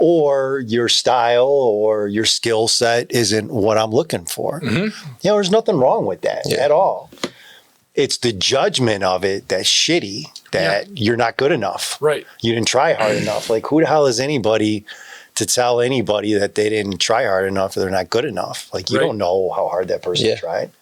or your style or your skill set isn't what I'm looking for. There's nothing wrong with that at all. It's the judgment of it that's shitty, that you're not good enough. Right. You didn't try hard enough. Like, who the hell is anybody to tell anybody that they didn't try hard enough or they're not good enough? Like, you don't know how hard that person tried.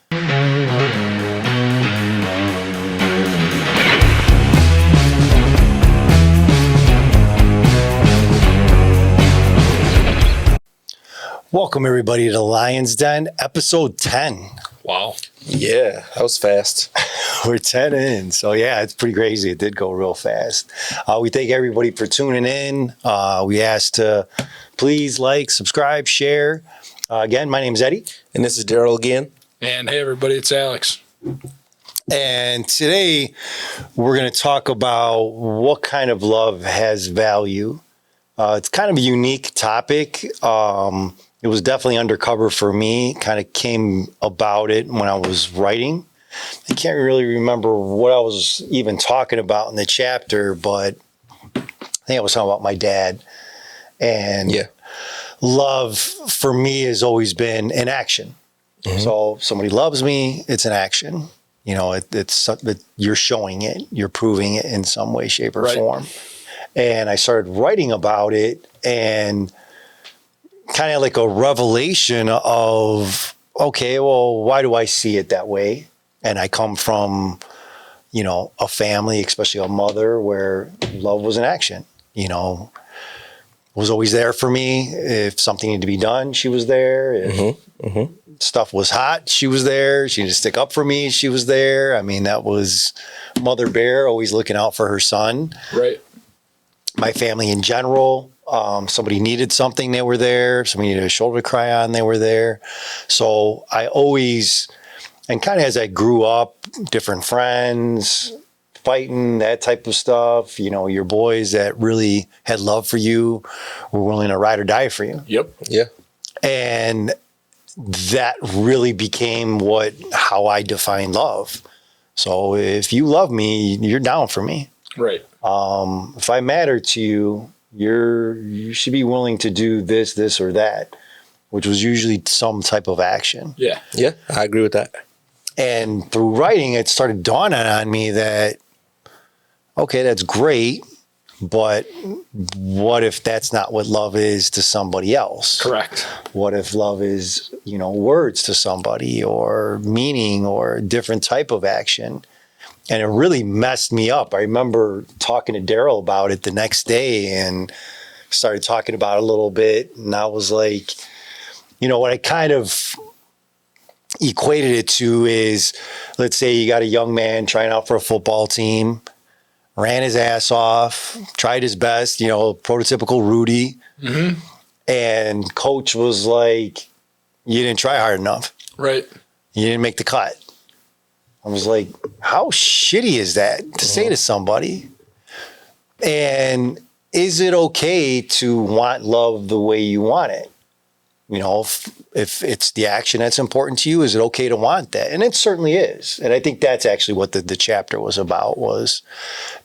Welcome, everybody, to Lionz Den, episode 10. Wow. Yeah, that was fast. We're 10 in. So, yeah, it's pretty crazy. It did go real fast. We thank everybody for tuning in. We ask to please like, subscribe, share. Again, my name's Eddy. And this is Daryl again. And hey, everybody, it's Alex. And today we're going to talk about what kind of love has value. It's kind of a unique topic. It was definitely undercover for me. Kind of came about it when I was writing. I can't really remember what I was even talking about in the chapter, but I think I was talking about my dad. And love for me has always been an action. So if somebody loves me, it's an action. You know, you're showing it, you're proving it in some way, shape, or form. And I started writing about it, and kind of like a revelation of, okay, well, why do I see it that way? And I come from, you know, a family, especially a mother, where love was an action, you know, was always there for me. If something needed to be done, she was there. If stuff was hot, she was there. She needed to stick up for me, she was there. I mean, that was Mother Bear, always looking out for her son. Right. My family in general. Somebody needed something, they were there. Somebody needed a shoulder to cry on, they were there. So I always, and kind of as I grew up, different friends, fighting, that type of stuff, you know, your boys that really had love for you were willing to ride or die for you. Yep. Yeah. And that really became how I define love. So if you love me, you're down for me. Right. If I matter to you, you should be willing to do this, or that, which was usually some type of action. Yeah. Yeah, I agree with that. And through writing, it started dawning on me that, okay, that's great, but what if that's not what love is to somebody else? Correct. What if love is, you know, words to somebody, or meaning, or a different type of action? And it really messed me up. I remember talking to Daryl about it the next day and started talking about it a little bit. And I was like, you know, what I kind of equated it to is, let's say you got a young man trying out for a football team, ran his ass off, tried his best, you know, prototypical Rudy. And coach was like, you didn't try hard enough. Right. You didn't make the cut. I was like, how shitty is that to say to somebody? And is it okay to want love the way you want it? You know, if it's the action that's important to you, is it okay to want that? And it certainly is. And I think that's actually what the chapter was about, was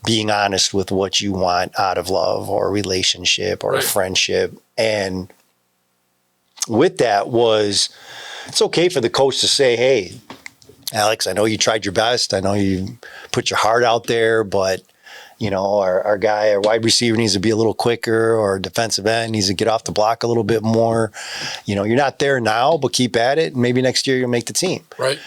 being honest with what you want out of love or a relationship or a friendship. And with that it's okay for the coach to say, hey, Alex, I know you tried your best. I know you put your heart out there, but, you know, our wide receiver needs to be a little quicker, or our defensive end needs to get off the block a little bit more. You know, you're not there now, but keep at it. And maybe next year you'll make the team. Right.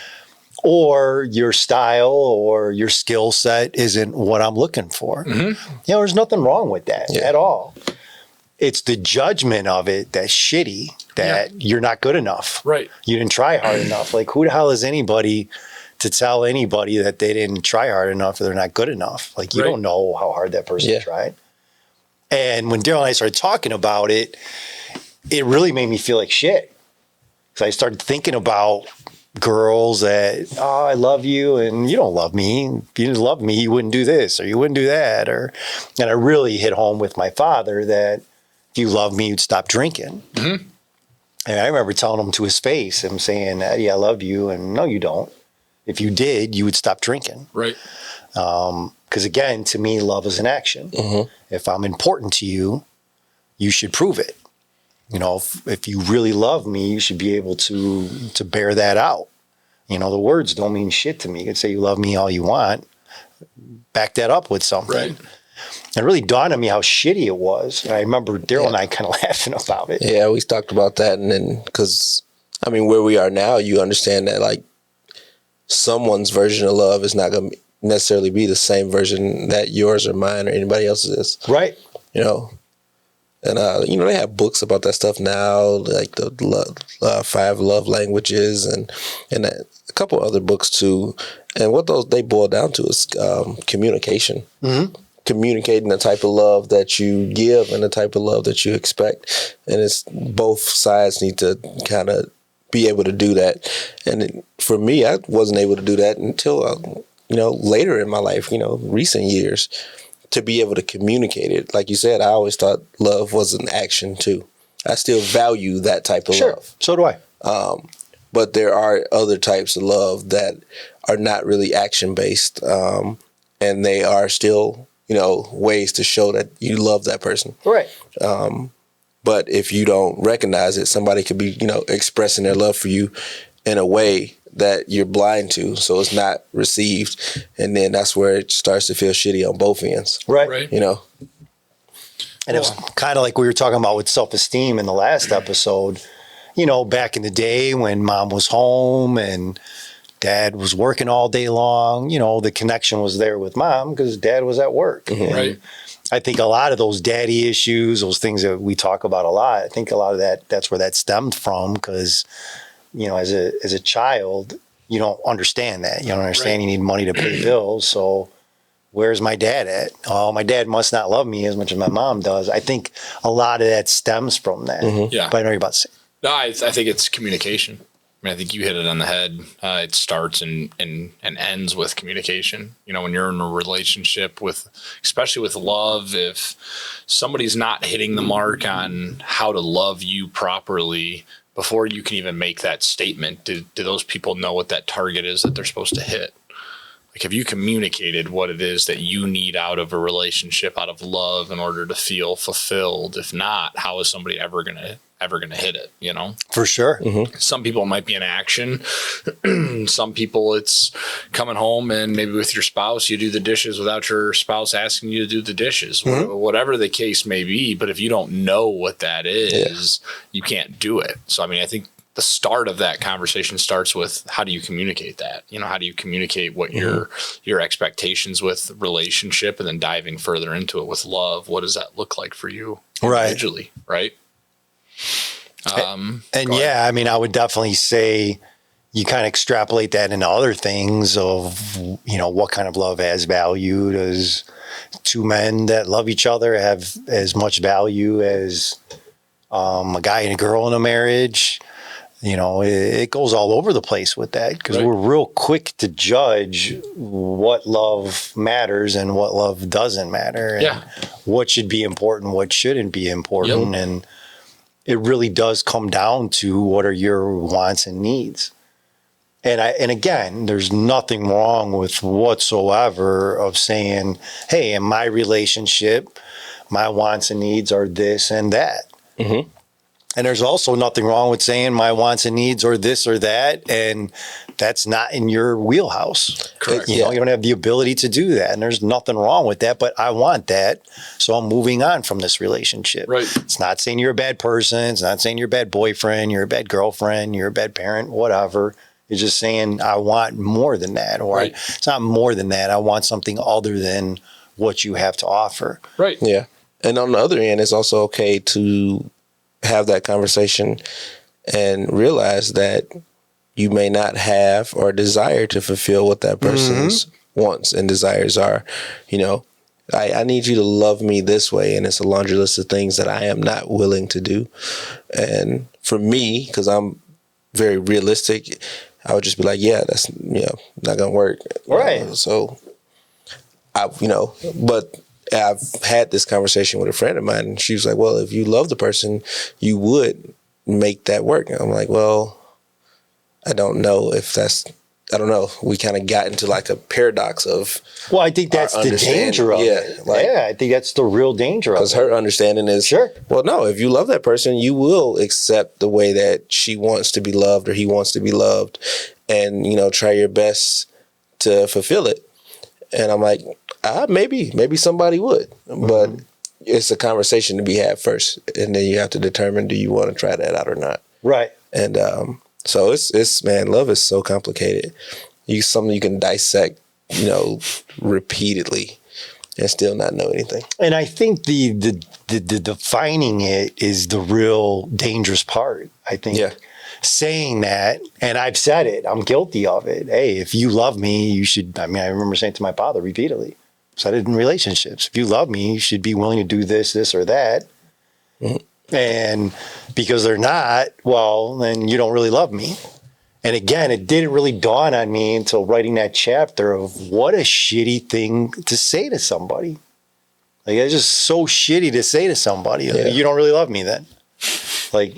Or your style or your skill set isn't what I'm looking for. You know, there's nothing wrong with that at all. It's the judgment of it that's shitty, that you're not good enough. Right. You didn't try hard enough. Like, who the hell is anybody to tell anybody that they didn't try hard enough or they're not good enough? Like, you don't know how hard that person tried. And when Daryl and I started talking about it, it really made me feel like shit. So I started thinking about girls that, oh, I love you, and you don't love me. If you didn't love me, you wouldn't do this or you wouldn't do that. And I really hit home with my father that if you love me, you'd stop drinking. And I remember telling him to his face, him saying, Eddy, I love you. And no, you don't. If you did, you would stop drinking. Right. Because again, to me, love is an action. If I'm important to you, you should prove it. You know, if you really love me, you should be able to bear that out. You know, the words don't mean shit to me. You can say you love me all you want. Back that up with something. Right. It really dawned on me how shitty it was. And I remember Daryl and I kind of laughing about it. Yeah, we talked about that. And then, because, I mean, where we are now, you understand that, like, someone's version of love is not going to necessarily be the same version that yours or mine or anybody else's is. Right. You know? And, you know, they have books about that stuff now, like the 5 love languages and a couple other books, too. And what they boil down to is communication. Mm-hmm. Communicating the type of love that you give and the type of love that you expect. And it's both sides need to kind of be able to do that. And for me, I wasn't able to do that until, you know, later in my life, you know, recent years. To be able to communicate it. Like you said, I always thought love was an action too. I still value that type of love. So do I. But there are other types of love that are not really action based. And they are still, you know, ways to show that you love that person. Right. But if you don't recognize it, somebody could be, you know, expressing their love for you in a way that you're blind to, so it's not received, and then that's where it starts to feel shitty on both ends. Right. You know? And it was kind of like we were talking about with self-esteem in the last episode. You know, back in the day when mom was home and dad was working all day long, you know, the connection was there with mom because dad was at work. Mm-hmm. Right. I think a lot of those daddy issues, those things that we talk about a lot, I think a lot of that's where that stemmed from because, you know, as a child, you don't understand that. You don't understand you need money to pay bills. So where's my dad at? Oh, my dad must not love me as much as my mom does. I think a lot of that stems from that. Mm-hmm. Yeah. But I know you're about to say. No, I think it's communication. I mean, I think you hit it on the head. It starts and ends with communication. You know, when you're in a relationship especially with love, if somebody's not hitting the mark on how to love you properly, before you can even make that statement, do those people know what that target is that they're supposed to hit? Like, have you communicated what it is that you need out of a relationship, out of love, in order to feel fulfilled? If not, how is somebody ever gonna hit it? You know, For sure. Mm-hmm. some people it might be an action. Some people it's coming home and maybe with your spouse, you do the dishes without your spouse asking you to do the dishes, whatever the case may be. But if you don't know what that is, you can't do it. So, I mean, I think the start of that conversation starts with how do you communicate that? You know, how do you communicate what your expectations with relationship, and then diving further into it with love? What does that look like for you individually? Right. And yeah, I mean, I would definitely say you kind of extrapolate that into other things of, you know, what kind of love has value. Does two men that love each other have as much value as a guy and a girl in a marriage? You know, it goes all over the place with that because we're real quick to judge what love matters and what love doesn't matter. And what should be important, what shouldn't be important. Yep. And it really does come down to what are your wants and needs. And again, there's nothing wrong with whatsoever of saying, hey, in my relationship, my wants and needs are this and that. Mm-hmm. And there's also nothing wrong with saying my wants and needs are this or that, and that's not in your wheelhouse. Correct. You know, you don't have the ability to do that, and there's nothing wrong with that, but I want that, so I'm moving on from this relationship. Right. It's not saying you're a bad person. It's not saying you're a bad boyfriend, you're a bad girlfriend, you're a bad parent, whatever. It's just saying I want more than that, or it's not more than that. I want something other than what you have to offer. Right. Yeah. And on the other end, it's also okay to have that conversation and realize that you may not have or desire to fulfill what that person's wants and desires are. You know, I need you to love me this way, and it's a laundry list of things that I am not willing to do. And for me, because I'm very realistic, I would just be like, yeah, that's, you know, not gonna work. Right. So but I've had this conversation with a friend of mine, and she was like, well, if you love the person, you would make that work. And I'm like, well, I don't know if that's I don't know, we kind of got into like a paradox of. Well, I think that's the danger of it. I think that's the real danger of it. Because her understanding is, sure. Well, no, if you love that person, you will accept the way that she wants to be loved or he wants to be loved, and try your best to fulfill it. And I'm like, maybe somebody would, but it's a conversation to be had first, and then you have to determine, do you want to try that out or not? Right. And so it's man, love is so complicated. Something you can dissect, repeatedly, and still not know anything. And I think the defining it is the real dangerous part. I think saying that, and I've said it, I'm guilty of it. Hey, if you love me, you should. I mean, I remember saying to my father repeatedly, said it in relationships. If you love me, you should be willing to do this, or that. Mm-hmm. And because they're not, well, then you don't really love me. And again, it didn't really dawn on me until writing that chapter of what a shitty thing to say to somebody. Like, it's just so shitty to say to somebody. Like, you don't really love me then. Like,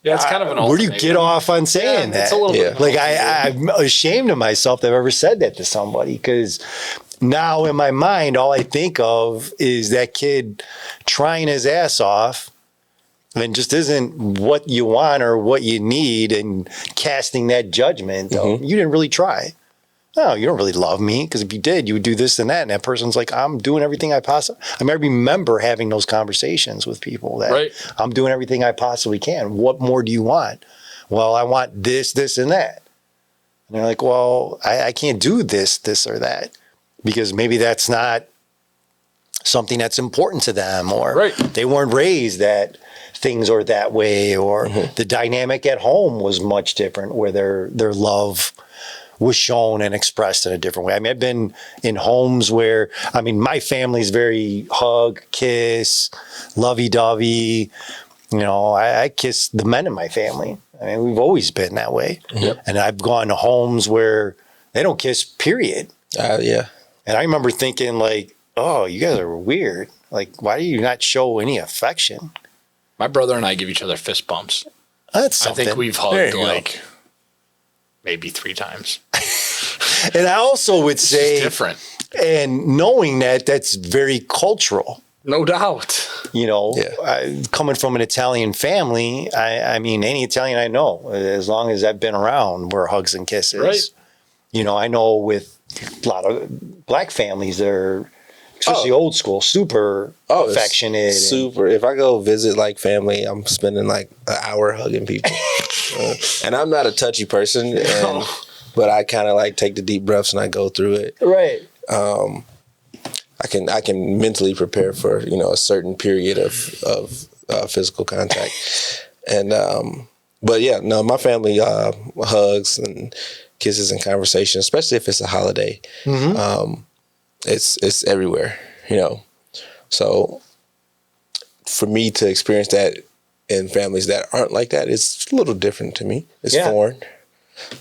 yeah, it's kind of an where do you get off on saying that? It's a little bit. Like, I'm ashamed of myself that I've ever said that to somebody, because now in my mind, all I think of is that kid trying his ass off and just isn't what you want or what you need, and casting that judgment. You didn't really try. No, you don't really love me, because if you did, you would do this and that. And that person's like, I'm doing everything I possibly. I mean, I remember having those conversations with people that I'm doing everything I possibly can. What more do you want? Well, I want this, this, and that. And they're like, well, I can't do this, this, or that, because maybe that's not something that's important to them, or they weren't raised that things are that way, or the dynamic at home was much different, where their love was shown and expressed in a different way. I mean, I've been in homes where, I mean, my family's very hug, kiss, lovey-dovey. I kiss the men in my family. I mean, we've always been that way. And I've gone to homes where they don't kiss, period. And I remember thinking, like, oh, you guys are weird. Like, why do you not show any affection? My brother and I give each other fist bumps. That's something. I think we've hugged like maybe 3 times. And I also would say, it's different. And knowing that, that's very cultural. No doubt. Coming from an Italian family, I mean, any Italian I know, as long as I've been around, were hugs and kisses. Right. I know with a lot of black families, they're, especially old school, super affectionate. Super. If I go visit like family, I'm spending like an hour hugging people. And I'm not a touchy person, but I kind of like take the deep breaths and I go through it. Right. I can mentally prepare for a certain period of physical contact, and but yeah, no, my family hugs and kisses and conversation, especially if it's a holiday. It's everywhere, So for me to experience that in families that aren't like that, it's a little different to me. It's foreign.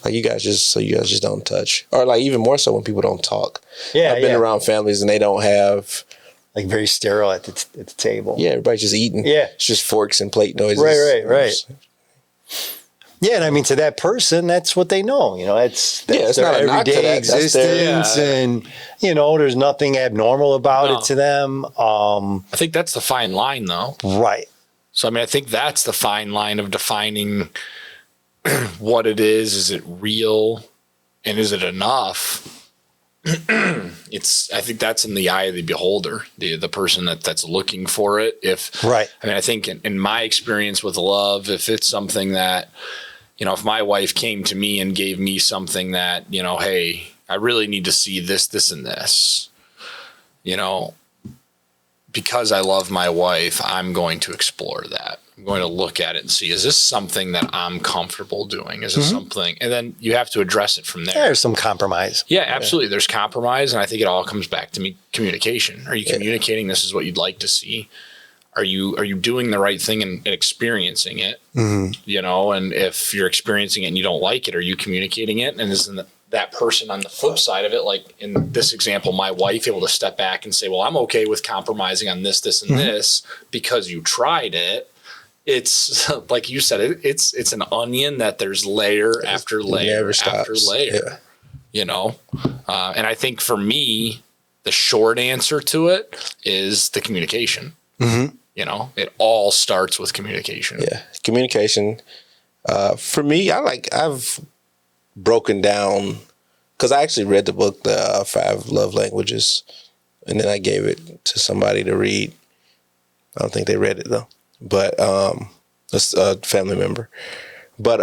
Like you guys just don't touch, or like even more so when people don't talk. I've been around families and they don't have, like, very sterile at the table. Yeah, everybody's just eating. Yeah, it's just forks and plate noises. Right. Yeah, and I mean, to that person, that's what they know. That's it's their not a knock to everyday that. existence, and there's nothing abnormal about it to them. I think that's the fine line, though. Right. So I mean, I think that's the fine line of defining what it is. Is it real, and is it enough? I think that's in the eye of the beholder, the person that's looking for it. I mean, I think in my experience with love, if it's something that, if my wife came to me and gave me something that, hey, I really need to see this, this, and this, because I love my wife, I'm going to explore that. I'm going to look at it and see, is this something that I'm comfortable doing? Is this something? And then you have to address it from there. There's some compromise. Yeah, absolutely. There's compromise. And I think it all comes back to communication. Are you communicating this is what you'd like to see? Are you doing the right thing and experiencing it? And if you're experiencing it and you don't like it, are you communicating it? And isn't that person on the flip side of it, like in this example, my wife, able to step back and say, well, I'm okay with compromising on this, this, and this because you tried it. It's like you said, it's an onion that there's layer after layer after layer. you know? And I think for me, the short answer to it is the communication. Mm-hmm. You know, it all starts with communication. Yeah, communication. For me, I've broken down, because I actually read the book, the 5 Love Languages, and then I gave it to somebody to read. I don't think they read it though, but it's a family member. But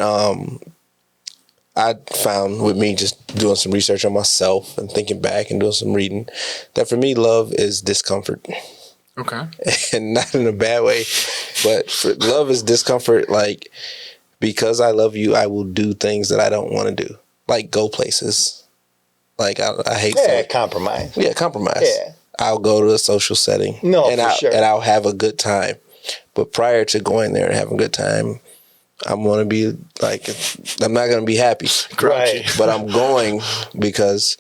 I found, with me just doing some research on myself and thinking back and doing some reading, that for me, love is discomfort. Okay. And not in a bad way, but love is discomfort. Like, because I love you, I will do things that I don't want to do, like go places. Like I hate compromise. Yeah, compromise. Yeah. I'll go to a social setting. No, and for sure. And I'll have a good time. But prior to going there and having a good time, I'm going to be like, I'm not going to be happy. Right. But I'm going because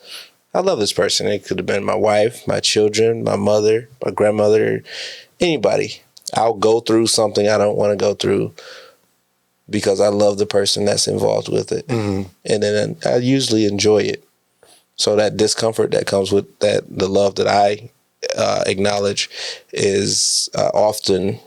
I love this person. It could have been my wife, my children, my mother, my grandmother, anybody. I'll go through something I don't want to go through because I love the person that's involved with it. Mm-hmm. And then I usually enjoy it. So that discomfort that comes with that, the love that I acknowledge, is often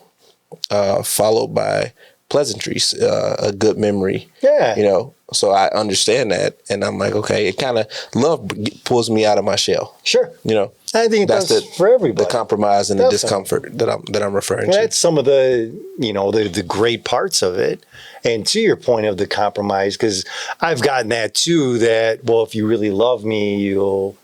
followed by pleasantries, a good memory. Yeah. You know, so I understand that, and I'm like, okay, it kind of, love pulls me out of my shell. Sure. You know, I think that's for everybody. The compromise and Definitely. the discomfort that I'm referring to. That's some of the, you know, the great parts of it. And to your point of the compromise, because I've gotten that too, that, well, if you really love me, you'll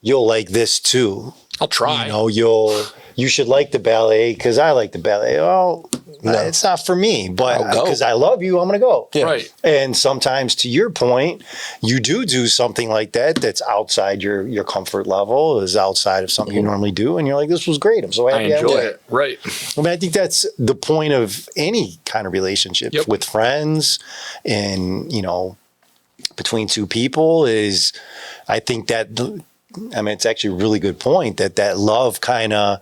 like this too. I'll try. You know, you should like the ballet because I like the ballet. Well, no, it's not for me, but because I love you, I'm going to go. Yeah. Right. And sometimes, to your point, you do something like that that's outside your comfort level, is outside of something you normally do, and you're like, this was great. I'm so happy I enjoy it. Right. I mean, I think that's the point of any kind of relationship with friends, and, you know, between two people, is, I think that, I mean, it's actually a really good point that love kind of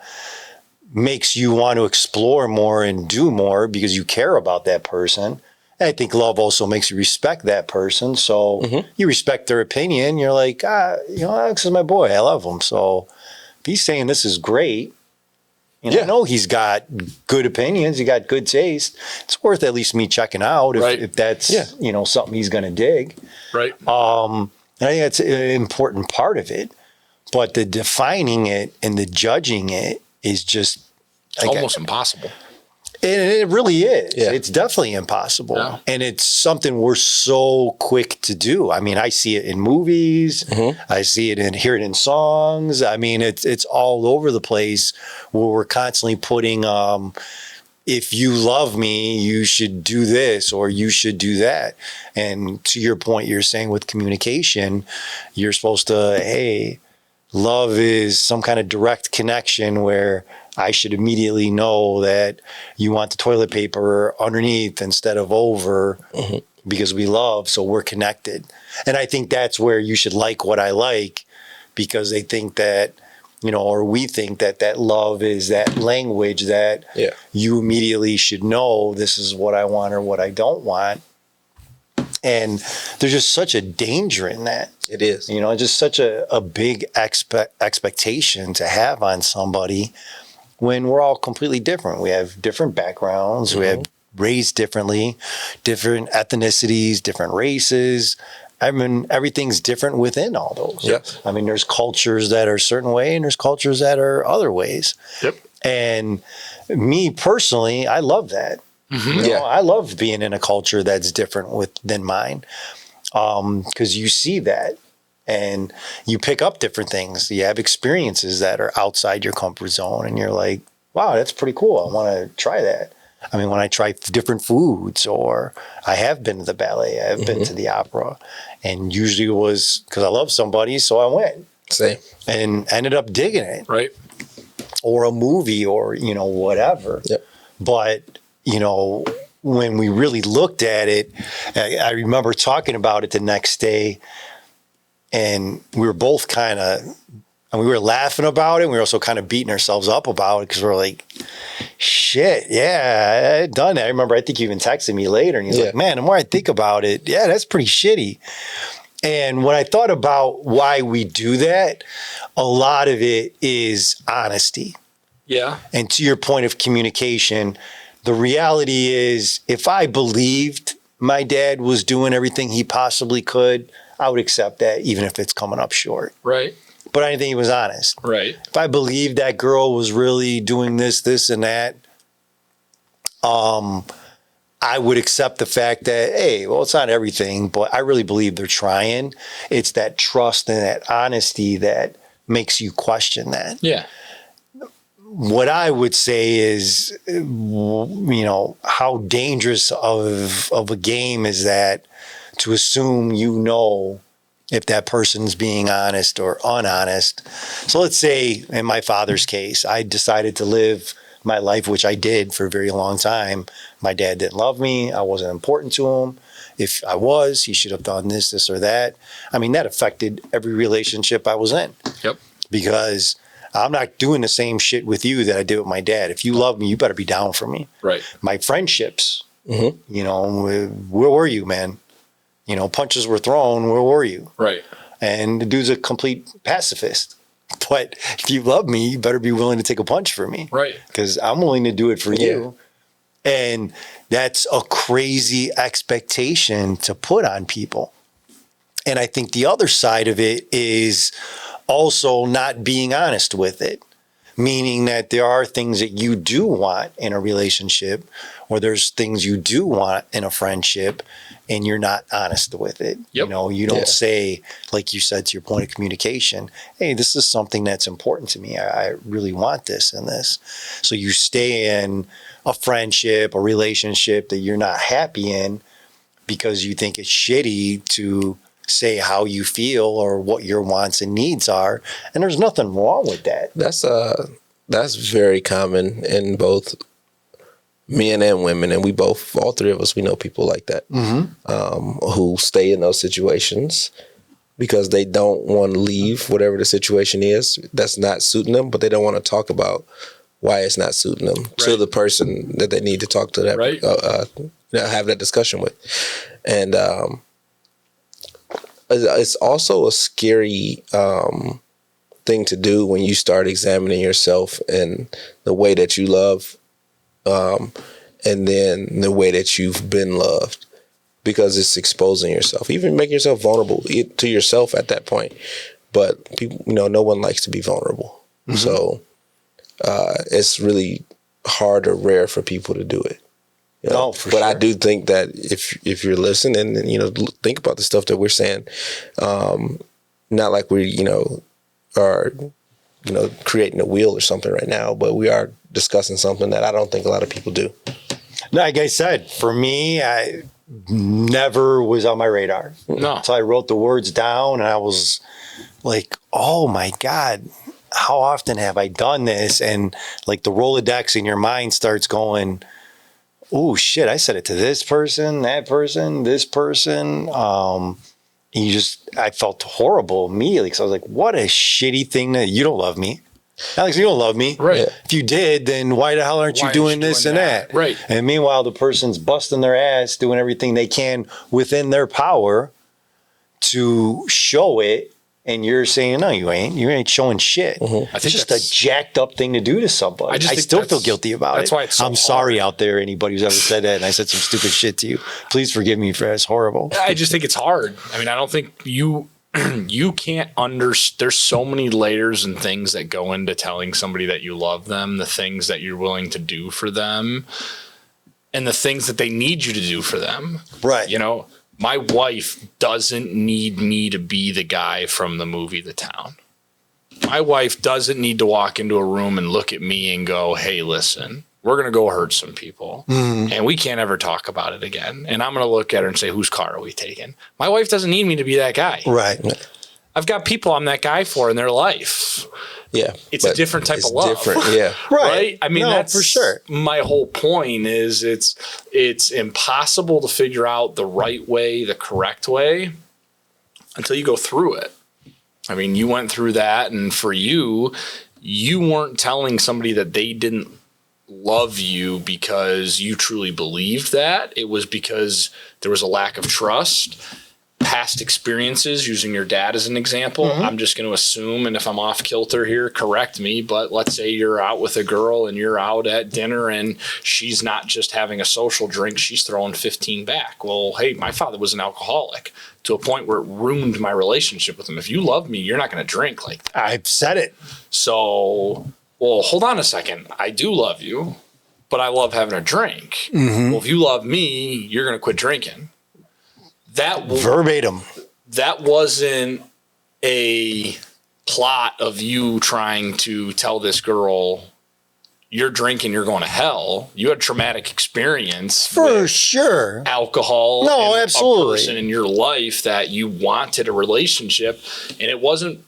makes you want to explore more and do more because you care about that person. And I think love also makes you respect that person. So you respect their opinion. You're like, you know, Alex is my boy. I love him. So if he's saying this is great, and I know he's got good opinions, he got good taste, it's worth at least me checking out if that's, you know, something he's going to dig. Right. And I think that's an important part of it. But the defining it and the judging it is just almost impossible. It really is. Yeah. It's definitely impossible. Yeah. And it's something we're so quick to do. I mean, I see it in movies. I see it hear it in songs. I mean, it's all over the place where we're constantly putting, if you love me, you should do this or you should do that. And to your point, you're saying with communication, you're supposed to, hey, love is some kind of direct connection where I should immediately know that you want the toilet paper underneath instead of over because we love, so we're connected. And I think that's where you should like what I like, because they think that, you know, or we think that love is that language that you immediately should know this is what I want or what I don't want. And there's just such a danger in that. It is. You know, just such a big expectation to have on somebody when we're all completely different. We have different backgrounds. We have raised differently, different ethnicities, different races. I mean, everything's different within all those. Yep. I mean, there's cultures that are a certain way and there's cultures that are other ways. Yep. And me personally, I love that. You know, I love being in a culture that's different than mine, because you see that and you pick up different things. You have experiences that are outside your comfort zone and you're like, wow, that's pretty cool. I want to try that. I mean, when I try different foods, or I have been to the ballet, I've been to the opera, and usually it was because I love somebody, so I went. Same. And ended up digging it. Right. Or a movie or, you know, whatever. Yep. But, you know, when we really looked at it, I remember talking about it the next day, and we were both kind of, and we were laughing about it. And we were also kind of beating ourselves up about it because we're like, shit, yeah, I had done that. I remember, I think you even texted me later and you're like, man, the more I think about it, yeah, that's pretty shitty. And when I thought about why we do that, a lot of it is honesty. Yeah. And to your point of communication, the reality is if I believed my dad was doing everything he possibly could, I would accept that even if it's coming up short. Right. But I didn't think he was honest. Right. If I believed that girl was really doing this, and that, I would accept the fact that, hey, well, it's not everything, but I really believe they're trying. It's that trust and that honesty that makes you question that. Yeah. What I would say is, how dangerous of a game is that to assume if that person's being honest or unhonest. So let's say in my father's case, I decided to live my life, which I did for a very long time. My dad didn't love me. I wasn't important to him. If I was, he should have done this or that. I mean, that affected every relationship I was in. Yep. Because I'm not doing the same shit with you that I did with my dad. If you love me, you better be down for me. Right. My friendships, where were you, man? Punches were thrown. Where were you? Right. And the dude's a complete pacifist. But if you love me, you better be willing to take a punch for me. Right. Because I'm willing to do it for you. And that's a crazy expectation to put on people. And I think the other side of it is also not being honest with it, meaning that there are things that you do want in a relationship, or there's things you do want in a friendship, and you're not honest with it. Yep. You don't say, like you said, to your point of communication, hey, this is something that's important to me. I really want this and this. So you stay in a friendship, a relationship that you're not happy in because you think it's shitty to say how you feel or what your wants and needs are. And there's nothing wrong with that. That's very common in both men and women, and all three of us, we know people like that, who stay in those situations because they don't want to leave whatever the situation is that's not suiting them, but they don't want to talk about why it's not suiting them to the person that they need to talk to, that have that discussion with. And it's also a scary thing to do when you start examining yourself and the way that you love, and then the way that you've been loved, because it's exposing yourself, even making yourself vulnerable to yourself at that point. But people, no one likes to be vulnerable. Mm-hmm. So it's really hard or rare for people to do it. But sure. I do think that if you're listening and, think about the stuff that we're saying, not like we, are, creating a wheel or something right now, but we are discussing something that I don't think a lot of people do. Like I said, for me, I never was on my radar. No. So I wrote the words down and I was like, oh my God, how often have I done this? And like the Rolodex in your mind starts going, oh shit, I said it to this person, that person, this person. I felt horrible immediately because I was like, what a shitty thing that you don't love me. Alex, you don't love me. Right. If you did, then why the hell aren't you doing this and that? Right. And meanwhile, the person's busting their ass, doing everything they can within their power to show it. And you're saying, no, you ain't. You ain't showing shit. Mm-hmm. It's just a jacked up thing to do to somebody. I still feel guilty about it. That's why it's so I'm sorry out there, anybody who's ever said that, and I said some stupid shit to you. Please forgive me for that. It's horrible. I just think it's hard. I mean, I don't think you can't there's so many layers and things that go into telling somebody that you love them, the things that you're willing to do for them, and the things that they need you to do for them. Right. My wife doesn't need me to be the guy from the movie The Town. My wife doesn't need to walk into a room and look at me and go, hey, listen, we're going to go hurt some people. And we can't ever talk about it again. And I'm going to look at her and say, whose car are we taking? My wife doesn't need me to be that guy. Right. I've got people I'm that guy for in their life. Yeah. It's a different type of love. Different, yeah. Right? I mean, that's for sure. My whole point is it's impossible to figure out the right way, the correct way, until you go through it. I mean, you went through that, and for you weren't telling somebody that they didn't love you because you truly believed that. It was because there was a lack of trust. past experiences, using your dad as an example, I'm just going to assume, and if I'm off kilter here, correct me, but let's say you're out with a girl and you're out at dinner and she's not just having a social drink, she's throwing 15 back. Well, hey, my father was an alcoholic to a point where it ruined my relationship with him. If you love me, you're not going to drink like that. I've said it. So, well, hold on a second. I do love you, but I love having a drink. Well, if you love me, you're going to quit drinking. That Verbatim. That wasn't a plot of you trying to tell this girl, you're drinking, you're going to hell. You had a traumatic experience For sure. alcohol. No, and absolutely. a person in your life that you wanted a relationship. And it wasn't,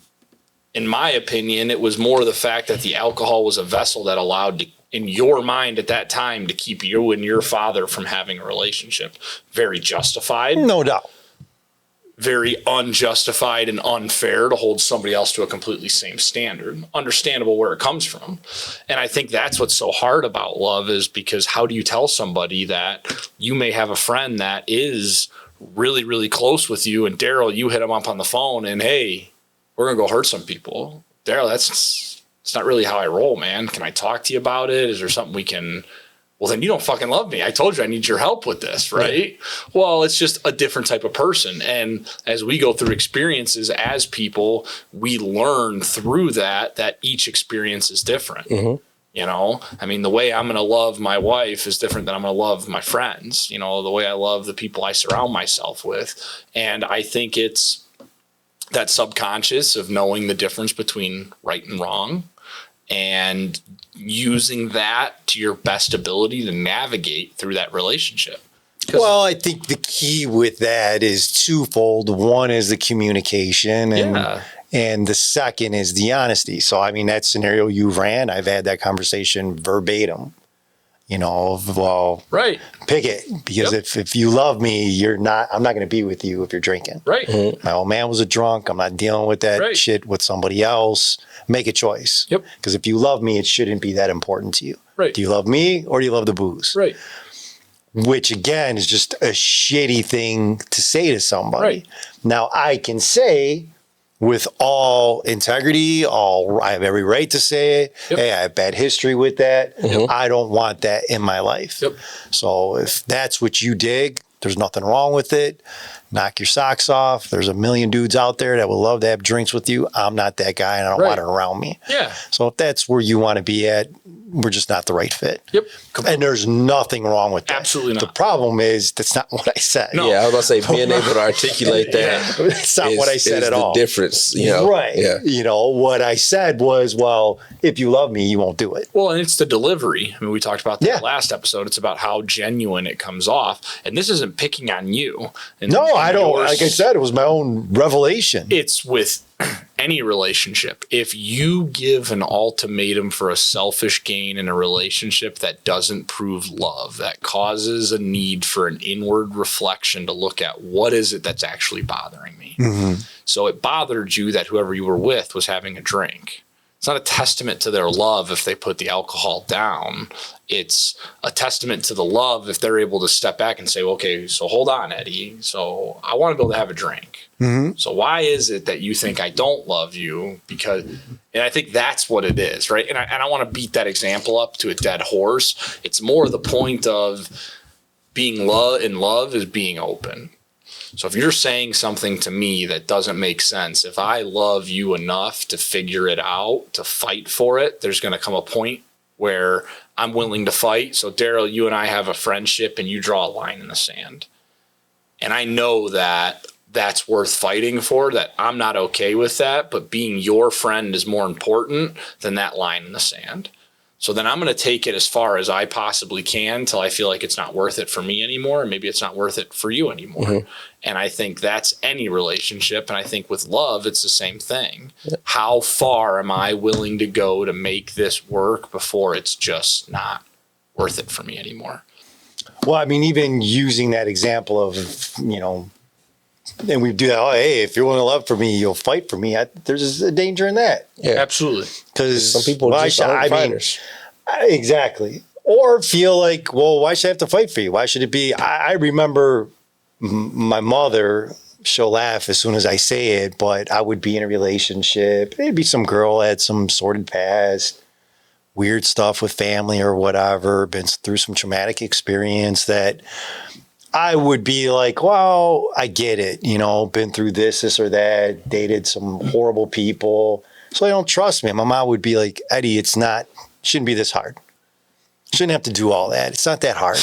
in my opinion, it was more the fact that the alcohol was a vessel that allowed to, in your mind at that time, to keep you and your father from having a relationship. Very justified. No doubt. Very unjustified and unfair to hold somebody else to a completely same standard. Understandable where it comes from. And I think that's what's so hard about love, is because how do you tell somebody that you may have a friend that is really, really close with you, and Daryl, you hit him up on the phone and, hey, we're going to go hurt some people. Daryl, it's not really how I roll, man. Can I talk to you about it? Is there something we can... Well, then you don't fucking love me. I told you I need your help with this, right? Yeah. Well, it's just a different type of person. And as we go through experiences as people, we learn through that each experience is different. You know, I mean, the way I'm going to love my wife is different than I'm going to love my friends. You know, the way I love the people I surround myself with. And I think it's that subconscious of knowing the difference between right and wrong, and using that to your best ability to navigate through that relationship. Well, I think the key with that is twofold. One is the communication, and the second is the honesty. So, I mean, that scenario you ran, I've had that conversation verbatim. You know, well, right. Pick it, because if you love me, I'm not going to be with you if you're drinking. Right. My old man was a drunk. I'm not dealing with that shit with somebody else. Make a choice. Yep. Because if you love me, it shouldn't be that important to you. Right. Do you love me or do you love the booze? Right. Which again is just a shitty thing to say to somebody. Right. Now I can say, with all integrity, I have every right to say it. Yep. Hey, I have bad history with that. I don't want that in my life. Yep. So if that's what you dig, there's nothing wrong with it. Knock your socks off. There's a million dudes out there that would love to have drinks with you. I'm not that guy, and I don't want it around me. Yeah. So if that's where you want to be at, we're just not the right fit. Yep. And there's nothing wrong with that. Absolutely not. The problem is that's not what I said. No. Yeah, I was about to say, being able to articulate that. That's not what I said at all. The difference, you know. Right. Yeah. You know, what I said was, well, if you love me, you won't do it. Well, and it's the delivery. I mean, we talked about that last episode. It's about how genuine it comes off. And this isn't picking on you. No, I don't. Like I said, it was my own revelation. It's with any relationship. If you give an ultimatum for a selfish gain in a relationship that doesn't prove love, that causes a need for an inward reflection to look at what is it that's actually bothering me. So it bothered you that whoever you were with was having a drink. It's not a testament to their love if they put the alcohol down. It's a testament to the love if they're able to step back and say, okay, so hold on, Eddy. So I want to be able to have a drink. So why is it that you think I don't love you? Because, and I think that's what it is, right? And I want to beat that example up to a dead horse. It's more the point of being in love is being open. So if you're saying something to me that doesn't make sense, if I love you enough to figure it out, to fight for it, there's going to come a point where I'm willing to fight. So Daryl, you and I have a friendship and you draw a line in the sand. And I know that that's worth fighting for, that I'm not okay with that, but being your friend is more important than that line in the sand. So then I'm going to take it as far as I possibly can till I feel like it's not worth it for me anymore. And maybe it's not worth it for you anymore. And I think that's any relationship. And I think with love, it's the same thing. How far am I willing to go to make this work before it's just not worth it for me anymore? Well, I mean, even using that example of, you know, and we do that. Oh, hey, if you're willing to love for me, you'll fight for me. There's a danger in that. Yeah, absolutely. Because some people just aren't fighters. Exactly. Or feel like, well, why should I have to fight for you? Why should it be? I remember my mother she'll laugh as soon as I say it, but I would be in a relationship. It'd be some girl had some sordid past, weird stuff with family or whatever, been through some traumatic experience that I would be like, well, I get it, been through this or that, dated some horrible people. So they don't trust me. My mom would be like, Eddy, shouldn't be this hard. Shouldn't have to do all that. It's not that hard.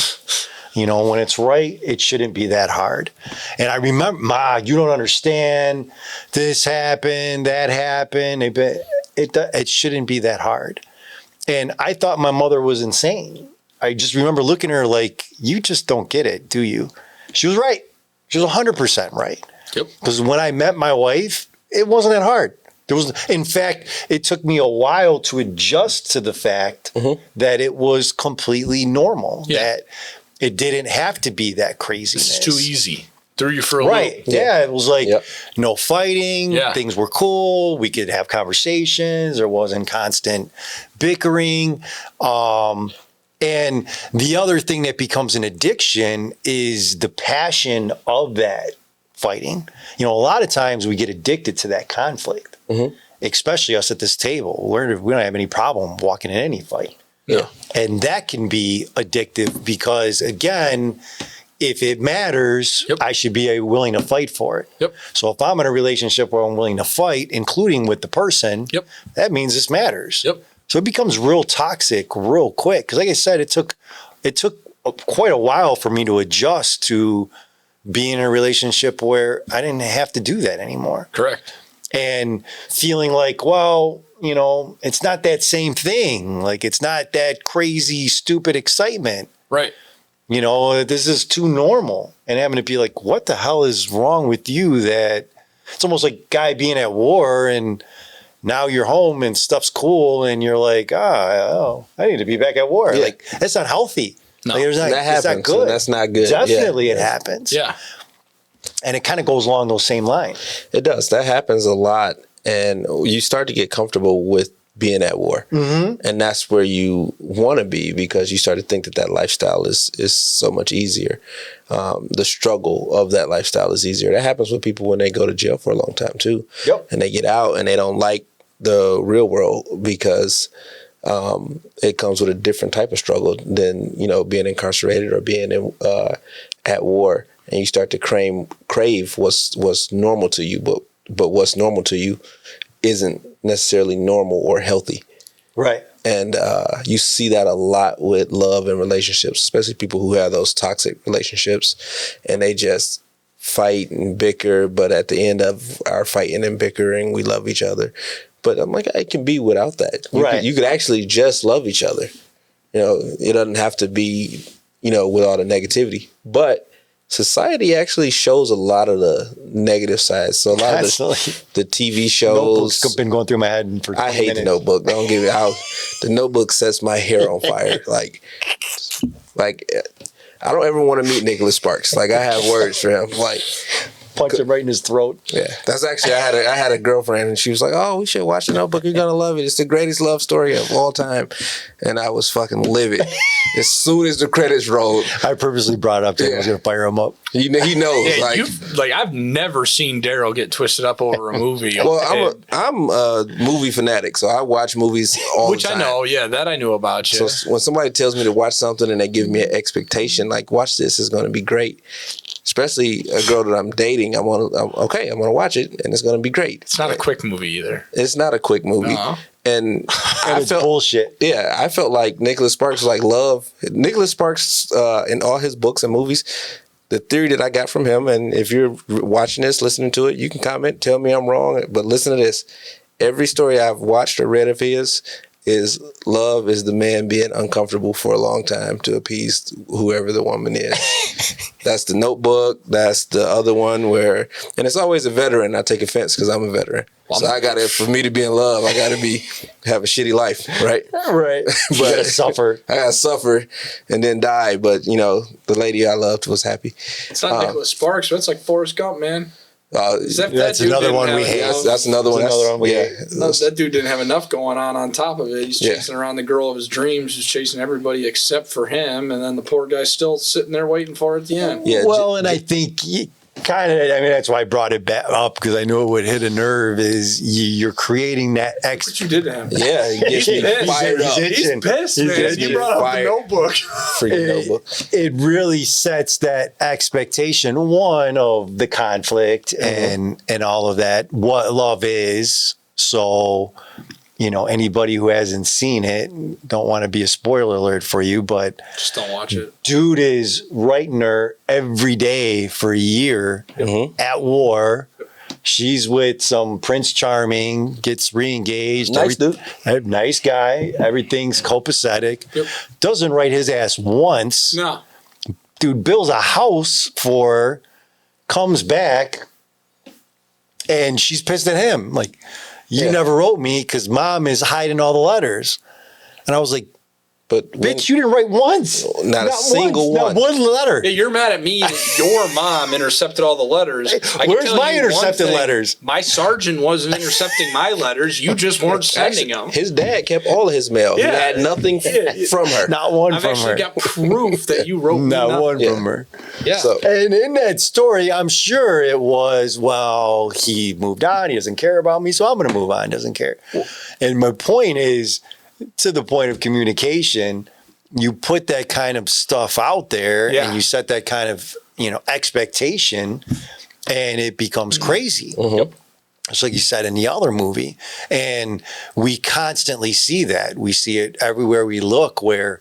When it's right, it shouldn't be that hard. And I remember, Ma, you don't understand. This happened, that happened. It shouldn't be that hard. And I thought my mother was insane. I just remember looking at her like, you just don't get it, do you? She was right. She was 100% right. Yep. Because when I met my wife, it wasn't that hard. In fact, it took me a while to adjust to the fact that it was completely normal, that it didn't have to be that craziness. It's too easy. Threw you for a right. loop. Yeah, it was like no fighting. Yeah. Things were cool. We could have conversations. There wasn't constant bickering. And the other thing that becomes an addiction is the passion of that fighting. A lot of times we get addicted to that conflict, especially us at this table. We don't have any problem walking in any fight. Yeah. And that can be addictive because, again, if it matters, I should be willing to fight for it. Yep. So if I'm in a relationship where I'm willing to fight, including with the person, that means this matters. Yep. So it becomes real toxic real quick. Because like I said, it took quite a while for me to adjust to being in a relationship where I didn't have to do that anymore. Correct. And feeling like, well, it's not that same thing. Like, it's not that crazy, stupid excitement. Right. This is too normal. And having to be like, what the hell is wrong with you? That it's almost like a guy being at war and now you're home and stuff's cool. And you're like, I need to be back at war. Yeah. Like, that's not healthy. No, like, that happens. It's not good. That's not good. Definitely it happens. Yeah. And it kind of goes along those same lines. It does. That happens a lot. And you start to get comfortable with being at war. And that's where you want to be because you start to think that lifestyle is so much easier. The struggle of that lifestyle is easier. That happens with people when they go to jail for a long time too. Yep. And they get out and they don't like the real world because it comes with a different type of struggle than, being incarcerated or being at war. And you start to crave what's normal to you, but what's normal to you isn't necessarily normal or healthy. Right. And you see that a lot with love and relationships, especially people who have those toxic relationships and they just fight and bicker. But at the end of our fighting and bickering, we love each other. But I'm like, it can be without that. You could actually just love each other. It doesn't have to be, with all the negativity. But society actually shows a lot of the negative sides. So a lot of the TV shows. Notebook's been going through my head for 20 I hate minutes. The Notebook. Don't give it out. The Notebook sets my hair on fire. Like I don't ever want to meet Nicholas Sparks. Like, I have words for him. Like, punch him right in his throat. Yeah, that's actually I had a girlfriend and she was like, "Oh, we should watch The Notebook. You're gonna love it. It's the greatest love story of all time." And I was fucking livid as soon as the credits rolled. I purposely brought it up to him. I was gonna fire him up. He knows. Yeah, I've never seen Daryl get twisted up over a movie. Well, I'm a movie fanatic, so I watch movies all the time. Which I know, yeah, that I knew about you. So when somebody tells me to watch something and they give me an expectation, like, watch this, is going to be great. Especially a girl that I'm dating, I'm going to watch it and it's going to be great. It's not a quick movie either. It's not a quick movie. No. And I felt bullshit. Yeah, I felt like Nicholas Sparks was like love. Nicholas Sparks, in all his books and movies, the theory that I got from him, and if you're watching this, listening to it, you can comment, tell me I'm wrong, but listen to this. Every story I've watched or read of his is love is the man being uncomfortable for a long time to appease whoever the woman is. That's The Notebook. That's the other one where, and it's always a veteran. I take offense because I'm a veteran. So for me to be in love, I got to have a shitty life, right? Right. But you gotta suffer. I got to suffer and then die. But, the lady I loved was happy. It's not Nicholas Sparks, but it's like Forrest Gump, man. That's another one we hate. That's another one. That dude didn't have enough going on top of it. He's chasing around the girl of his dreams, who's chasing everybody except for him, and then the poor guy's still sitting there waiting for her at the end. Yeah, well, and I think kind of, I mean, that's why I brought it back up, because I knew it would hit a nerve. Is you're creating that What you did to him? Yeah, it gets me fired up. He's pissed, man. itching. You brought up the notebook. Freaking notebook. It really sets that expectation, one, of the conflict and all of that, what love is. So, you know, anybody who hasn't seen it, don't want to be a spoiler alert for you, but Just don't watch it. dude is writing her every day for a year at war. She's with some Prince Charming, gets re-engaged. Nice dude. Nice guy. Everything's copacetic. Yep. Doesn't write his ass once. No. Dude builds a house for her, comes back, and she's pissed at him. Like, you never wrote me because mom is hiding all the letters. And I was like, But bitch, you didn't write once. Not a single once, one. Not one letter. Yeah, you're mad at me that your mom intercepted all the letters. I can Where's tell my you one intercepted thing. letters? My sergeant wasn't intercepting my letters. You just weren't sending them. his dad kept all of his mail. He Yeah. had nothing from her. Not one I've from actually her. got proof that you wrote me Not nothing. one Yeah. from her. Yeah. So And in that story, I'm sure it was, well, he moved on. He doesn't care about me, so I'm going to move on. Doesn't care. And my point is, to the point of communication, you put that kind of stuff out there and you set that kind of, you know, expectation, and it becomes crazy. Yep. It's like you said in the other movie. And we constantly see that. We see it everywhere we look, where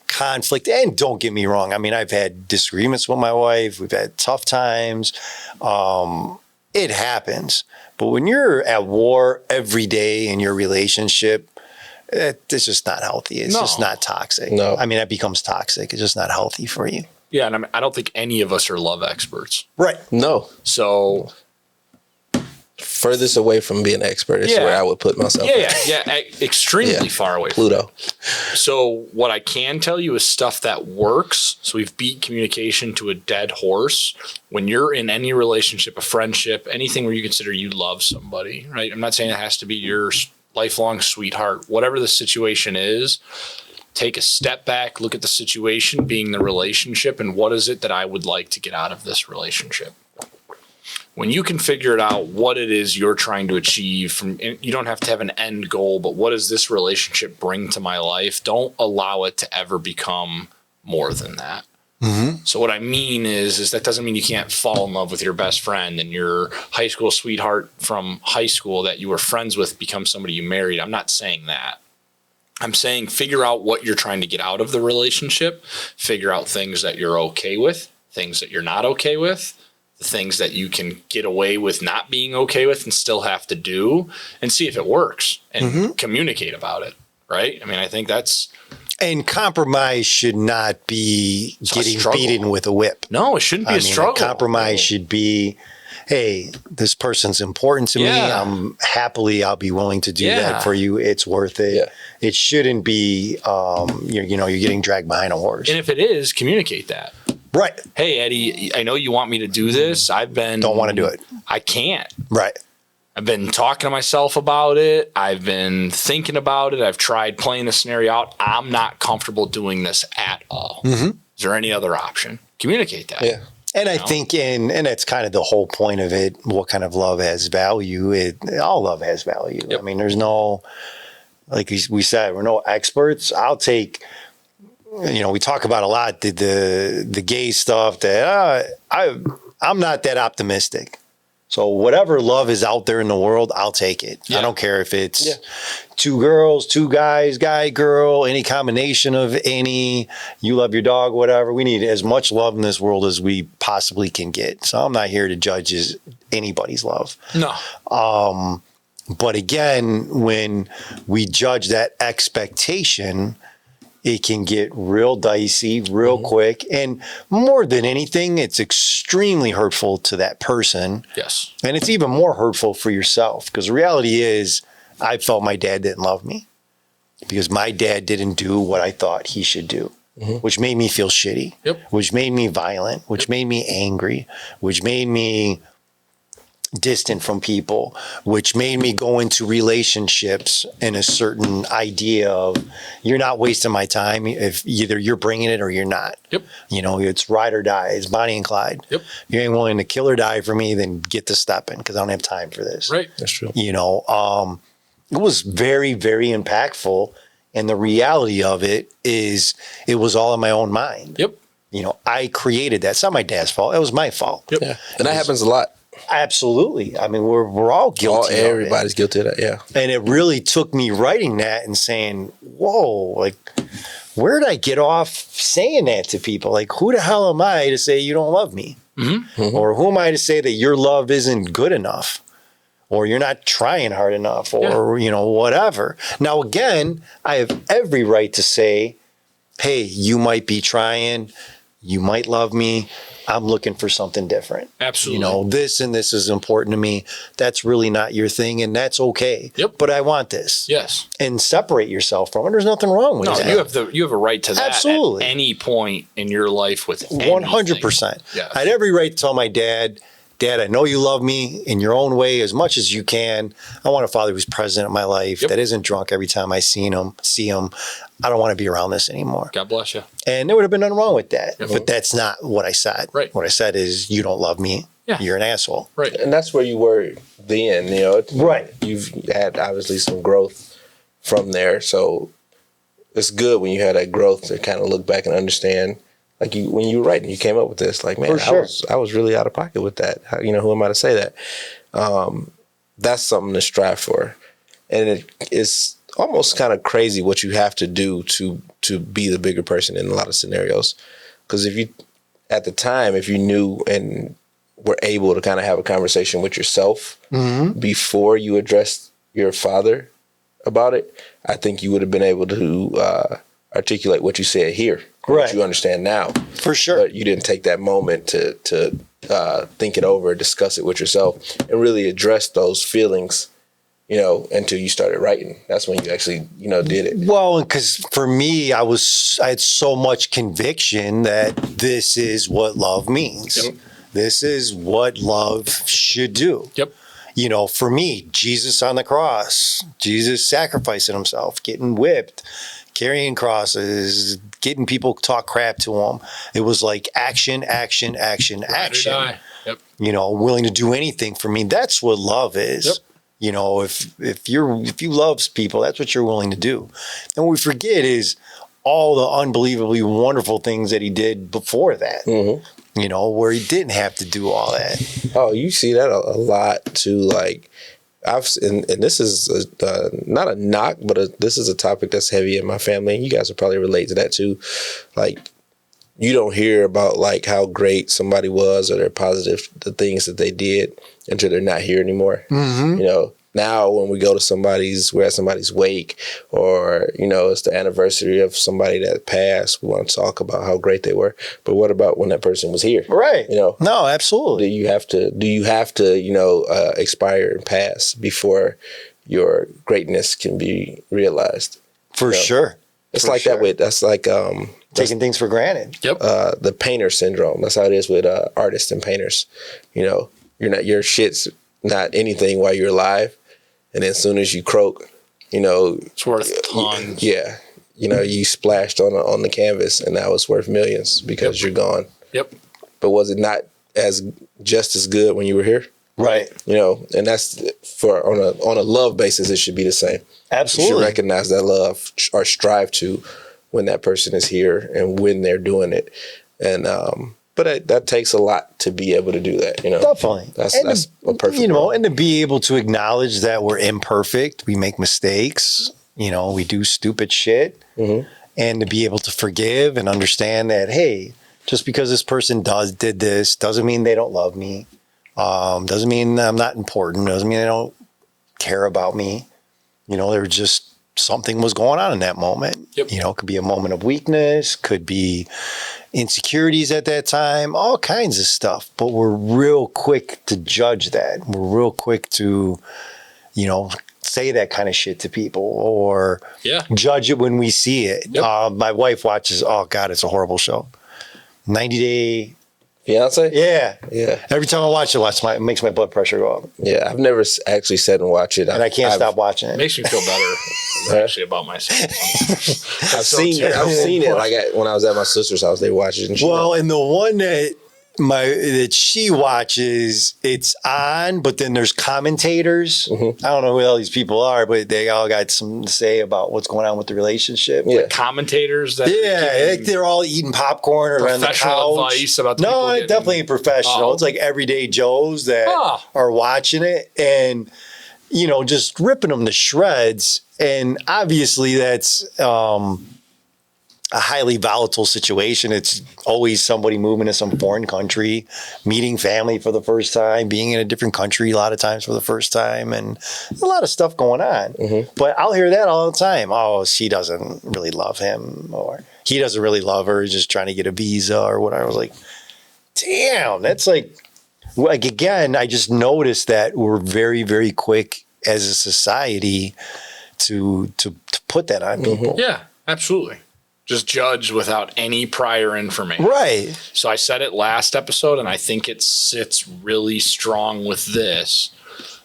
conflict, and don't get me wrong, I mean, I've had disagreements with my wife. We've had tough times. It happens. But when you're at war every day in your relationship, it's just not healthy. It's just not toxic. No. I mean, that becomes toxic. It's just not healthy for you. Yeah, and I don't think any of us are love experts. Right. no, So furthest away from being an expert is Yeah. where I would put myself. extremely Yeah. far away from Pluto. So what I can tell you is stuff that works. So we've beat communication to a dead horse. When you're in any relationship, a friendship, anything where you consider you love somebody, right? I'm not saying it has to be your lifelong sweetheart. Whatever the situation is, take a step back, look at the situation being the relationship, and what is it that I would like to get out of this relationship? When you can figure it out, what it is you're trying to achieve from, you don't have to have an end goal, but what does this relationship bring to my life? Don't allow it to ever become more than that. So what I mean is that doesn't mean you can't fall in love with your best friend and your high school sweetheart from high school that you were friends with become somebody you married. I'm not saying that. I'm saying figure out what you're trying to get out of the relationship, figure out things that you're okay with, things that you're not okay with, the things that you can get away with not being okay with and still have to do, and see if it works and communicate about it. Right? I mean, I think that's... And compromise should not be getting struggle. beaten with a whip. No, it shouldn't be a struggle. Compromise should be, hey, this person's important to me. Yeah. I'll be willing to do Yeah. that for you. It's worth it. Yeah. It shouldn't be, you're getting dragged behind a horse. And if it is, communicate that. Right. Hey, Eddie, I know you want me to do this. Don't want to do it. I can't. Right. I've been talking to myself about it. I've been thinking about it. I've tried playing the scenario out. I'm not comfortable doing this at all. Is there any other option? Communicate that. Yeah. And I think and that's kind of the whole point of it. What kind of love has value? All love has value. Yep. I mean, there's no, like we said, we're no experts. I'll take, we talk about a lot the gay stuff that I'm not that optimistic. So whatever love is out there in the world, I'll take it. Yeah. I don't care if it's two girls, two guys, guy, girl, any combination of any, you love your dog, whatever. We need as much love in this world as we possibly can get. So I'm not here to judge anybody's love. No. But again, when we judge that expectation, it can get real dicey real quick. And more than anything, it's extremely hurtful to that person. Yes. And it's even more hurtful for yourself, because the reality is I felt my dad didn't love me because my dad didn't do what I thought he should do, which made me feel shitty, Yep. which made me violent, which made me angry, which made me distant from people, which made me go into relationships in a certain idea of you're not wasting my time if either you're bringing it or you're not. Yep. It's ride or die. It's Bonnie and Clyde. Yep. You ain't willing to kill or die for me, then get to stepping because I don't have time for this. Right. That's true. It was very, very impactful. And the reality of it is it was all in my own mind. Yep. I created that. It's not my dad's fault. It was my fault. Yep. Yeah. And that happens a lot. Absolutely. I mean, we're all guilty. Everybody's guilty of that. Yeah. And it really took me writing that and saying, whoa, like, where did I get off saying that to people? Like, who the hell am I to say you don't love me? Mm-hmm. Or who am I to say that your love isn't good enough? Or you're not trying hard enough, or, whatever. Now, again, I have every right to say, hey, you might be trying, you might love me, I'm looking for something different. Absolutely. This and this is important to me. That's really not your thing, and that's okay. Yep. But I want this. Yes. And separate yourself from it. There's nothing wrong with that. You have a right to that. Absolutely. At any point in your life with 100%. Yes. I had every right to tell my dad, I know you love me in your own way as much as you can. I want a father who's present in my life, that isn't drunk every time I see him. I don't want to be around this anymore. God bless you. And there would have been nothing wrong with that. Yep. But that's not what I said. Right. What I said is, you don't love me. Yeah. You're an asshole. Right. And that's where you were then, Right. You've had obviously some growth from there. So it's good when you had that growth to kind of look back and understand. Like when you were writing, you came up with this. Like, man, I was really out of pocket with that. Who am I to say that? That's something to strive for, and it is almost kind of crazy what you have to do to be the bigger person in a lot of scenarios. Because if you knew and were able to kind of have a conversation with yourself before you addressed your father about it, I think you would have been able to articulate what you said here. Right. What you understand now. For sure. But you didn't take that moment to think it over, discuss it with yourself, and really address those feelings, until you started writing. That's when you actually, did it. Well, because for me, I had so much conviction that this is what love means. Yep. This is what love should do. Yep. For me, Jesus on the cross, Jesus sacrificing himself, getting whipped, carrying crosses, getting people talk crap to him. It was like action, action, action, action. Ride or die. Yep. Willing to do anything for me. That's what love is. Yep. If you love people, that's what you're willing to do. And what we forget is all the unbelievably wonderful things that he did before that. Mm-hmm. Where he didn't have to do all that. Oh, you see that a lot too. Like and this is not a knock, but this is a topic that's heavy in my family, and you guys will probably relate to that too. Like, you don't hear about like how great somebody was or the things that they did until they're not here anymore. Mm-hmm. Now when we're at somebody's wake, or it's the anniversary of somebody that passed, we want to talk about how great they were. But what about when that person was here? Right. No, absolutely. Do you have to expire and pass before your greatness can be realized? For sure. It's like that that's like taking things for granted. Yep. The painter syndrome. That's how it is with artists and painters. Your shit's not anything while you're alive, and then as soon as you croak, it's worth tons. Yeah. You splashed on the canvas, and now it's worth millions because you're gone. Yep. But was it not just as good when you were here? Right. And that's on a love basis, it should be the same. Absolutely. You should recognize that love or strive to when that person is here and when they're doing it. And but that takes a lot to be able to do that. Definitely. That's a perfect. And to be able to acknowledge that we're imperfect, we make mistakes. We do stupid shit, and to be able to forgive and understand that, hey, just because this person did this doesn't mean they don't love me. Doesn't mean I'm not important. Doesn't mean they don't care about me. There just something was going on in that moment. Yep. It could be a moment of weakness, could be insecurities at that time, all kinds of stuff. But we're real quick to judge that. We're real quick to, say that kind of shit to people or judge it when we see it. Yep. My wife watches, oh God, it's a horrible show. 90 Day Fiance? Yeah. Yeah. Every time I watch it, it makes my blood pressure go up. Yeah, I've never actually sat and watched it. And I can't stop watching It it. makes me feel better actually about myself. I've seen it like when I was at my sister's house. They watched it. And Well, and the one that she watches, it's on, but then there's commentators. I don't know who all these people are, but they all got something to say about what's going on with the relationship. Yeah. Commentators that They're all eating popcorn or on the professional couch. advice about the No, people it getting- definitely ain't professional. Oh. It's like everyday Joes that are watching it and, just ripping them to shreds. And obviously that's a highly volatile situation. It's always somebody moving to some foreign country, meeting family for the first time, being in a different country a lot of times for the first time, and a lot of stuff going on. But I'll hear that all the time. Oh, she doesn't really love him, or he doesn't really love her. He's just trying to get a visa or whatever. I was like, damn, that's like again, I just noticed that we're very, very quick as a society to put that on people. Yeah, absolutely. Just judge without any prior information. Right. So I said it last episode, and I think it sits really strong with this.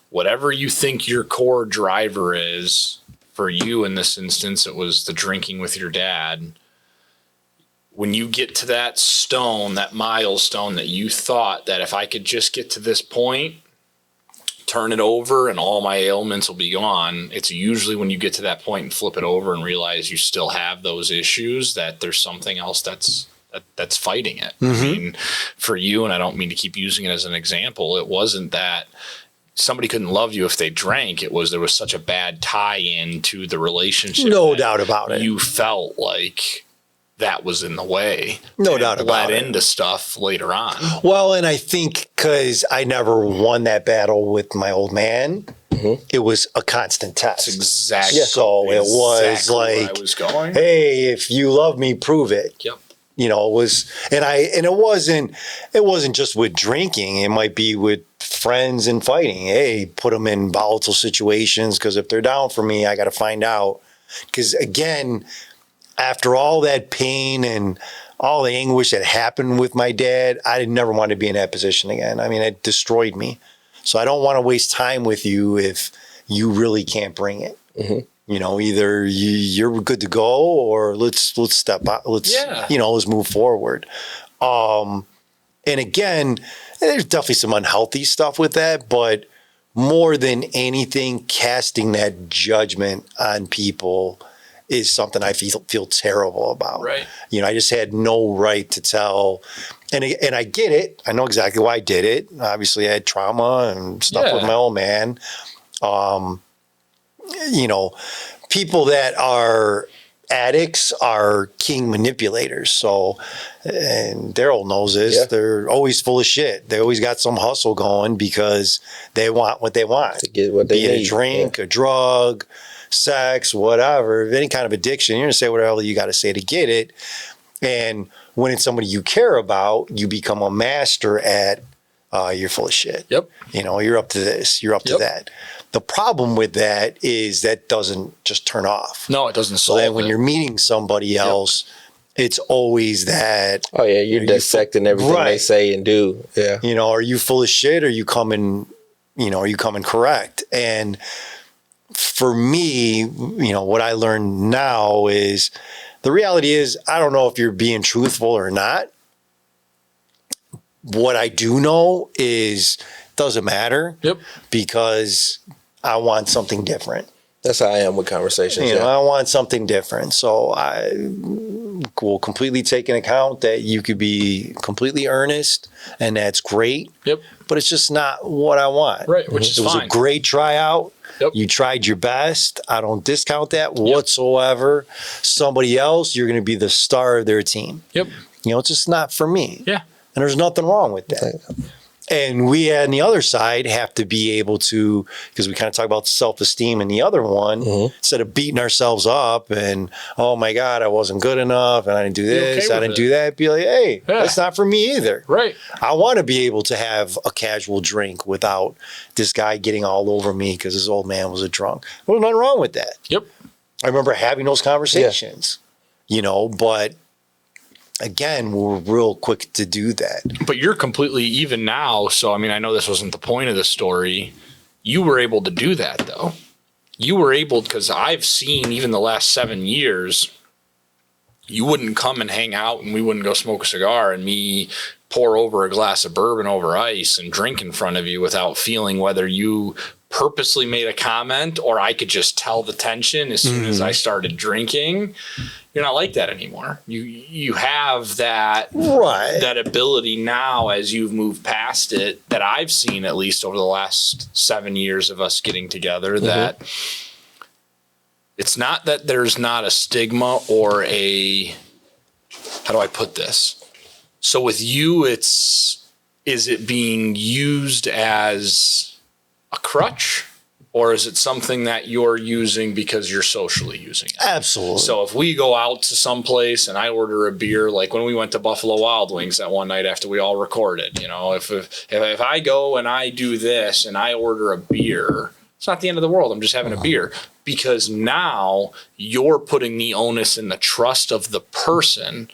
Whatever you think your core driver is, for you in this instance, it was the drinking with your dad. When you get to that stone, that milestone that you thought that if I could just get to this point, turn it over and all my ailments will be gone. It's usually when you get to that point and flip it over and realize you still have those issues, that there's something else that's fighting it. I mean, for you, and I don't mean to keep using it as an example, it wasn't that somebody couldn't love you if they drank. It was there was such a bad tie-in to the relationship. No doubt about it. You felt like that was in the way. No doubt about led it. into stuff later on. Well, and I think because I never won that battle with my old man, it was a constant test. Exactly. So it was exactly where like, I was going. hey, if you love me, prove it. Yep. It was, and it wasn't just with drinking. It might be with friends and fighting. Hey, put them in volatile situations, because if they're down for me, I got to find out. Because again, after all that pain and all the anguish that happened with my dad, I never want to be in that position again. I mean, it destroyed me. So I don't want to waste time with you if you really can't bring it. Either you're good to go, or let's step out. Let's move forward. And again, there's definitely some unhealthy stuff with that, but more than anything, casting that judgment on people is something I feel terrible about. Right. I just had no right to tell, and I get it. I know exactly why I did it. Obviously, I had trauma and stuff with my old man. People that are addicts are king manipulators. So, and Daryl knows this. Yeah. They're always full of shit. They always got some hustle going because they want what they want. To get what they Be it need. a drink, a drug, sex, whatever, any kind of addiction. You're going to say whatever you got to say to get it. And when it's somebody you care about, you become a master at, you're full of shit. Yep. You're up to this, you're up to that. The problem with that is that doesn't just turn off. No, it doesn't So solve then when it. you're meeting somebody else, it's always that. Oh yeah, you're dissecting everything they Right. say and do. Yeah. Are you full of shit? Or are you coming correct? And for me, what I learned now is the reality is I don't know if you're being truthful or not. What I do know is it doesn't matter. Yep. Because I want something different. That's how I am with conversations. I want something different. So I will completely take into account that you could be completely earnest, and that's great. Yep. But it's just not what I want. Right, which is It was fine. a great tryout. Yep. You tried your best. I don't discount that whatsoever. Somebody else, you're going to be the star of their team. Yep. It's just not for me. Yeah. And there's nothing wrong with that. And we on the other side have to be able to, because we kind of talk about self-esteem in the other one, instead of beating ourselves up and, oh my God, I wasn't good enough and I didn't do this, I didn't do that. Be like, hey, that's not for me either. Right. I want to be able to have a casual drink without this guy getting all over me because his old man was a drunk. There's nothing wrong with that. Yep. I remember having those conversations, but again, we're real quick to do that. But you're completely even now. So, I mean, I know this wasn't the point of the story. You were able to do that, though. You were able, because I've seen even the last 7 years, you wouldn't come and hang out and we wouldn't go smoke a cigar and me pour over a glass of bourbon over ice and drink in front of you without feeling whether you purposely made a comment or I could just tell the tension as soon as I started drinking. You're not like that anymore. You have that that ability now as you've moved past it, that I've seen at least over the last 7 years of us getting together, that it's not that there's not a stigma or a, how do I put this? So with you, is it being used as a crutch, or is it something that you're using because you're socially using it? Absolutely. So if we go out to some place and I order a beer, like when we went to Buffalo Wild Wings that one night after we all recorded, you know, if I go and I do this and I order a beer, it's not the end of the world. I'm just having a beer, because now you're putting the onus and the trust of the person,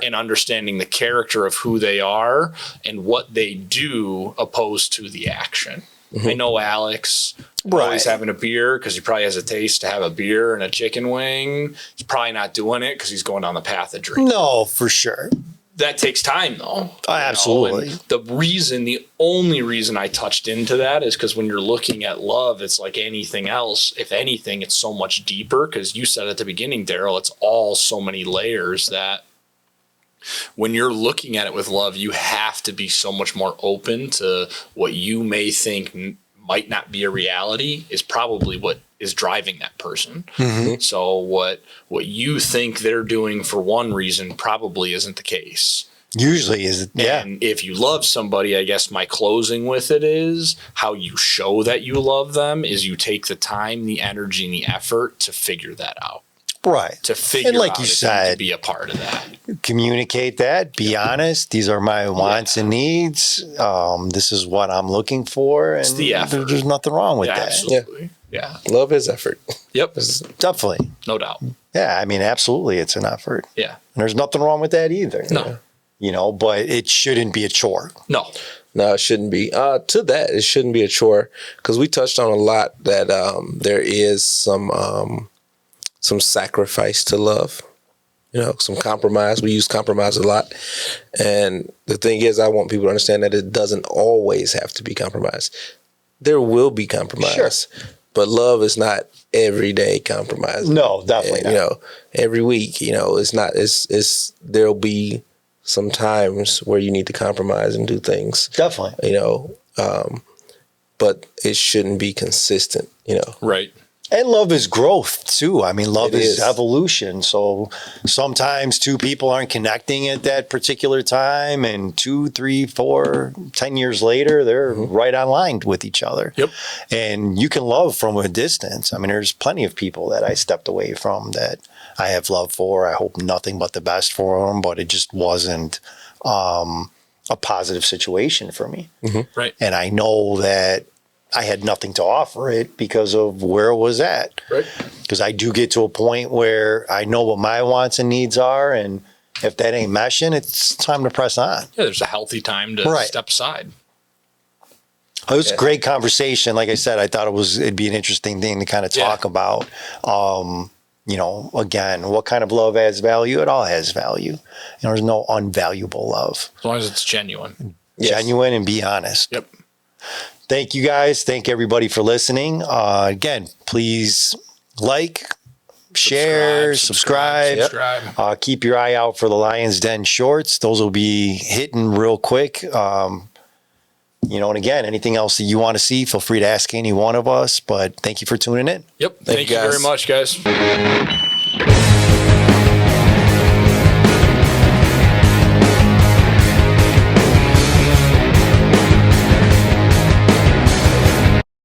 and understanding the character of who they are and what they do opposed to the action. I know Alex always having a beer because he probably has a taste to have a beer and a chicken wing. He's probably not doing it because he's going down the path of drinking. No, for sure. That takes time, though. Oh, absolutely. The only reason I touched into that is because when you're looking at love, it's like anything else. If anything, it's so much deeper, because you said at the beginning, Daryl, it's all so many layers that when you're looking at it with love, you have to be so much more open to what you may think might not be a reality is probably what is driving that person. So what you think they're doing for one reason probably isn't the case. Usually is, yeah. And if you love somebody, I guess my closing with it is how you show that you love them is you take the time, the energy, and the effort to figure that out. Right. To figure and like out you if said, you could be a part of that. Communicate that, be honest. These are my wants and needs. This is what I'm looking for. And It's the effort. there's nothing wrong with that. Absolutely. Yeah. Love is effort. Yep. Definitely. No doubt. Yeah. I mean, absolutely. It's an effort. Yeah. And there's nothing wrong with that either. No. You know, but it shouldn't be a chore. No. No, it shouldn't be. To that, it shouldn't be a chore, because we touched on a lot that there is some sacrifice to love, you know, some compromise. We use compromise a lot. And the thing is, I want people to understand that it doesn't always have to be compromise. There will be compromise. Sure. But love is not everyday compromise. No, definitely not. You know, every week, you know, there'll be some times where you need to compromise and do things. Definitely. You know, but it shouldn't be consistent, you know. Right. And love is growth too. I mean, love is is evolution. So sometimes two people aren't connecting at that particular time, and 2, 3, 4, 10 years later, they're right on line with each other. Yep. And you can love from a distance. I mean, there's plenty of people that I stepped away from that I have love for. I hope nothing but the best for them, but it just wasn't a positive situation for me. Right. And I know that I had nothing to offer it because of where it was at. Right. Because I do get to a point where I know what my wants and needs are, and if that ain't meshing, it's time to press on. Yeah, there's a healthy time to step aside. It was a great conversation. Like I said, I thought it'd be an interesting thing to kind of talk about. You know, again, what kind of love has value? It all has value. There's no unvaluable love. As long as it's genuine. Genuine and be honest. Yep. Thank you guys. Thank everybody for listening. Again, please like, share, subscribe. Keep your eye out for the Lionz Den shorts. Those will be hitting real quick. You know, and again, anything else that you want to see, feel free to ask any one of us. But thank you for tuning in. Yep. Thank you very much, guys.